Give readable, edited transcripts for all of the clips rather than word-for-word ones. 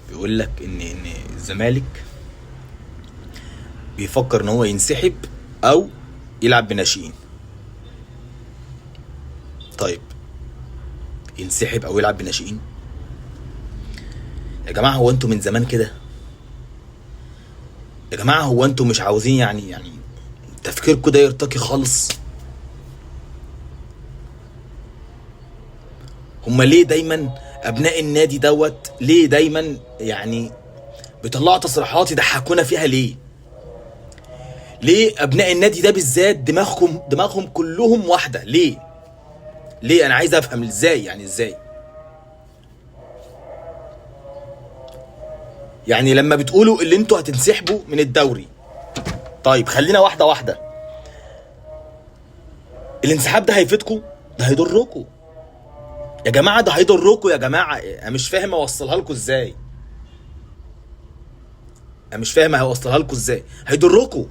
بيقول لك ان الزمالك بيفكر ان هو ينسحب او يلعب بناشئين. طيب، ينسحب او يلعب بناشئين؟ يا جماعه هو انتوا من زمان كده؟ يا جماعه هو انتوا مش عاوزين يعني تفكيركم ده يرتقي خالص؟ هما ليه دايما ابناء النادي دوت ليه دايما بيطلعوا تصريحات يضحكونا فيها؟ ليه ابناء النادي ده بالذات دماغهم كلهم واحده؟ ليه انا عايز افهم ازاي، ازاي لما بتقولوا اللي انتوا هتنسحبوا من الدوري. طيب خلينا واحده واحده. الانسحاب ده هيفيدكم؟ ده هيضركم يا جماعه، ده هيضركم يا جماعه. انا مش فاهم اوصلها لكم ازاي. هيضركم.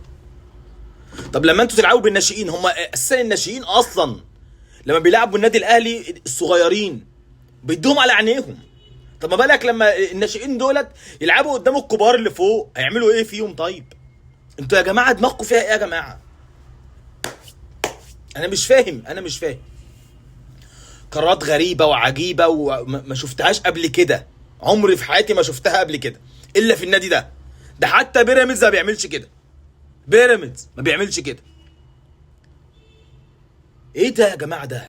طب لما انتوا تلعبوا بالناشئين، هم اساسا الناشئين اصلا لما بيلعبوا النادي الاهلي الصغيرين بيدوهم على عينيهم. طب ما بالك لما الناشئين دولت يلعبوا قدام الكبار اللي فوق، هيعملوا ايه فيهم؟ طيب انتوا يا جماعه دماغكم فيها ايه يا جماعه؟ انا مش فاهم. قرارات غريبه وعجيبه وما شفتهاش قبل كده. عمري في حياتي ما شفتها قبل كده الا في النادي ده حتى بيراميدز ما بيعملش كده. بيراميدز ما بيعملش كده. ايه ده يا جماعه ده؟